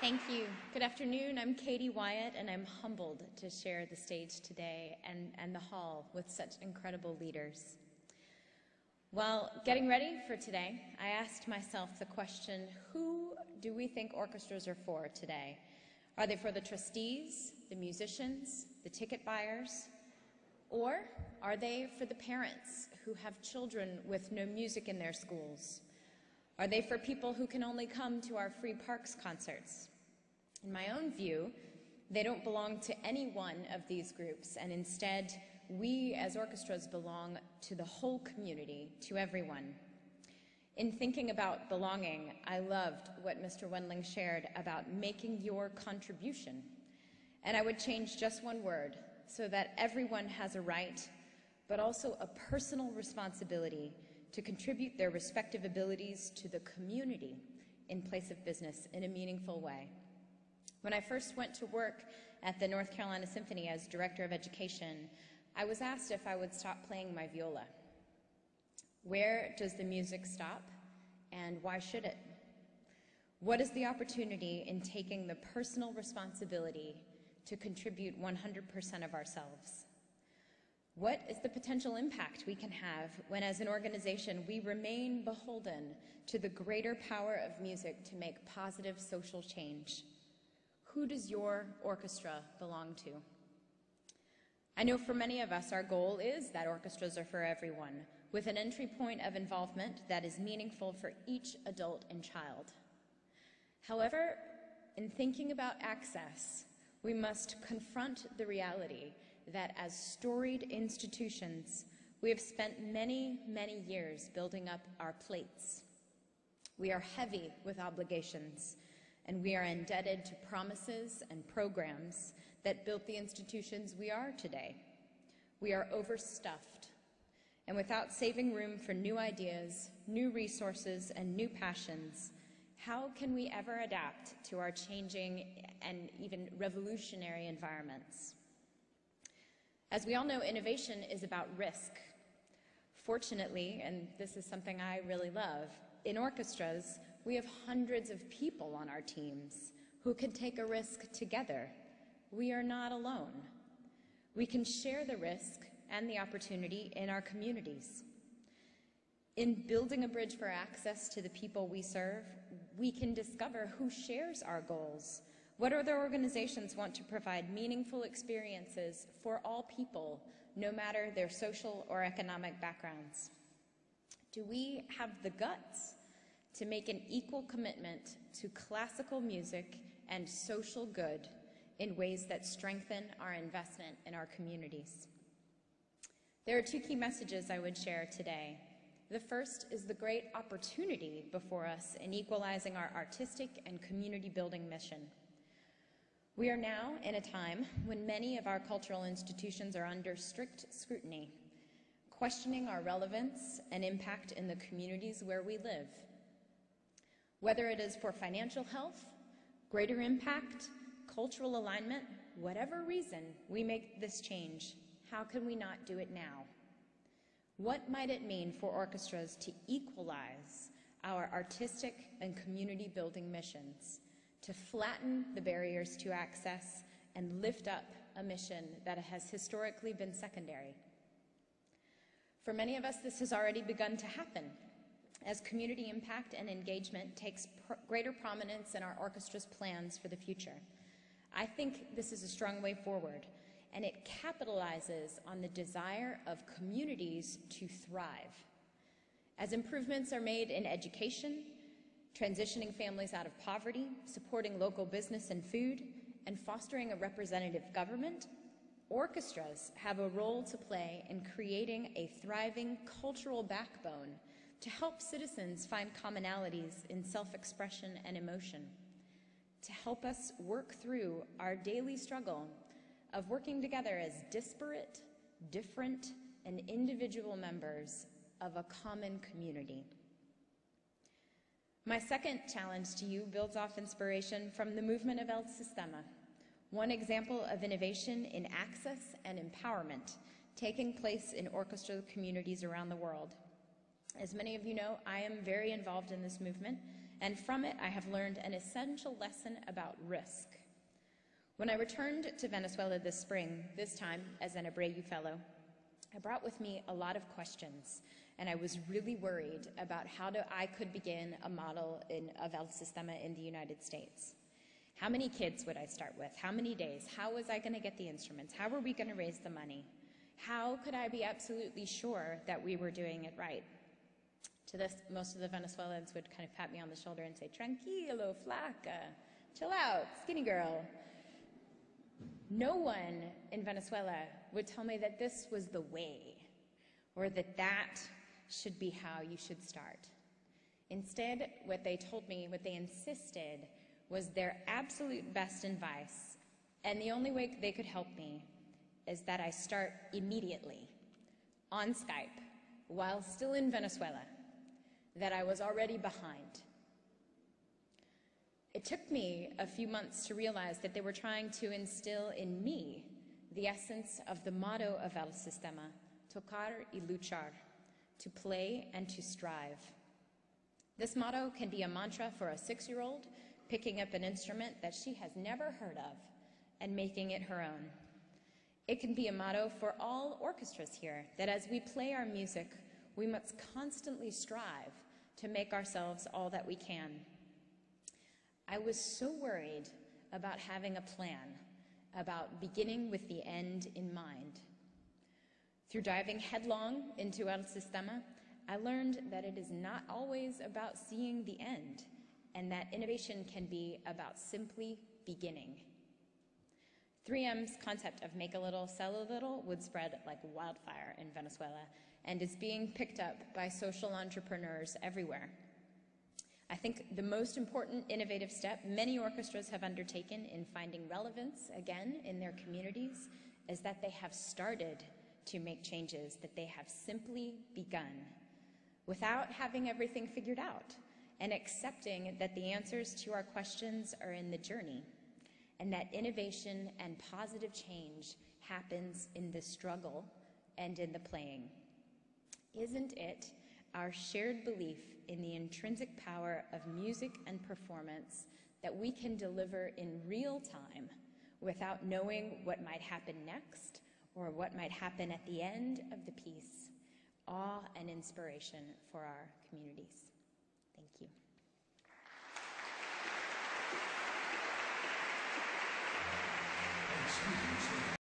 Thank you. Good afternoon. I'm Wyatt, and I'm humbled to share the stage today and the hall with such incredible leaders. While getting ready for today, I asked myself the question, who do we think orchestras are for today? Are they for the trustees, the musicians, the ticket buyers? Or are they for the parents who have children with no music in their schools? Are they for people who can only come to our free parks concerts? In my own view, they don't belong to any one of these groups, and instead, we as orchestras belong to the whole community, to everyone. In thinking about belonging, I loved what Mr. Wendling shared about making your contribution. And I would change just one word so that everyone has a right, but also a personal responsibility to contribute their respective abilities to the community in place of business in a meaningful way. When I first went to work at the North Carolina Symphony as Director of Education, I was asked if I would stop playing my viola. Where does the music stop, and why should it? What is the opportunity in taking the personal responsibility to contribute 100% of ourselves? What is the potential impact we can have when, as an organization, we remain beholden to the greater power of music to make positive social change? Who does your orchestra belong to? I know for many of us, our goal is that orchestras are for everyone, with an entry point of involvement that is meaningful for each adult and child. However, in thinking about access, we must confront the reality that as storied institutions, we have spent many, many years building up our plates. We are heavy with obligations, and we are indebted to promises and programs that built the institutions we are today. We are overstuffed, and without saving room for new ideas, new resources, and new passions, how can we ever adapt to our changing and even revolutionary environments? As we all know, innovation is about risk. Fortunately, and this is something I really love, in orchestras, we have hundreds of people on our teams who can take a risk together. We are not alone. We can share the risk and the opportunity in our communities. In building a bridge for access to the people we serve, we can discover who shares our goals. What other organizations want to provide meaningful experiences for all people, no matter their social or economic backgrounds? Do we have the guts to make an equal commitment to classical music and social good in ways that strengthen our investment in our communities? There are two key messages I would share today. The first is the great opportunity before us in equalizing our artistic and community building mission. We are now in a time when many of our cultural institutions are under strict scrutiny, questioning our relevance and impact in the communities where we live. Whether it is for financial health, greater impact, cultural alignment, whatever reason we make this change, how can we not do it now? What might it mean for orchestras to equalize our artistic and community building missions, to flatten the barriers to access and lift up a mission that has historically been secondary? For many of us, this has already begun to happen as community impact and engagement takes greater prominence in our orchestra's plans for the future. I think this is a strong way forward, and it capitalizes on the desire of communities to thrive. As improvements are made in education, transitioning families out of poverty, supporting local business and food, and fostering a representative government, orchestras have a role to play in creating a thriving cultural backbone to help citizens find commonalities in self-expression and emotion, to help us work through our daily struggle of working together as disparate, different, and individual members of a common community. My second challenge to you builds off inspiration from the movement of El Sistema, one example of innovation in access and empowerment taking place in orchestra communities around the world. As many of you know, I am very involved in this movement and from it I have learned an essential lesson about risk. When I returned to Venezuela this spring, this time as an Abreu Fellow, I brought with me a lot of questions, and I was really worried about how I could begin a model of El Sistema in the United States. How many kids would I start with? How many days? How was I going to get the instruments? How were we going to raise the money? How could I be absolutely sure that we were doing it right? To this, most of the Venezuelans would kind of pat me on the shoulder and say, "Tranquilo, flaca, chill out, skinny girl." No one in Venezuela would tell me that this was the way, or that that should be how you should start. Instead, what they told me, what they insisted, was their absolute best advice, and the only way they could help me is that I start immediately, on Skype, while still in Venezuela, that I was already behind. It took me a few months to realize that they were trying to instill in me the essence of the motto of El Sistema, tocar y luchar, to play and to strive. This motto can be a mantra for a 6-year-old picking up an instrument that she has never heard of and making it her own. It can be a motto for all orchestras here, that as we play our music, we must constantly strive to make ourselves all that we can. I was so worried about having a plan, about beginning with the end in mind. Through diving headlong into El Sistema, I learned that it is not always about seeing the end, and that innovation can be about simply beginning. 3M's concept of make a little, sell a little would spread like wildfire in Venezuela and is being picked up by social entrepreneurs everywhere. I think the most important innovative step many orchestras have undertaken in finding relevance again in their communities is that they have started to make changes, that they have simply begun without having everything figured out, and accepting that the answers to our questions are in the journey, and that innovation and positive change happens in the struggle and in the playing. Isn't it our shared belief in the intrinsic power of music and performance that we can deliver in real time without knowing what might happen next or what might happen at the end of the piece? Awe and inspiration for our communities. Thank you. Excuse me,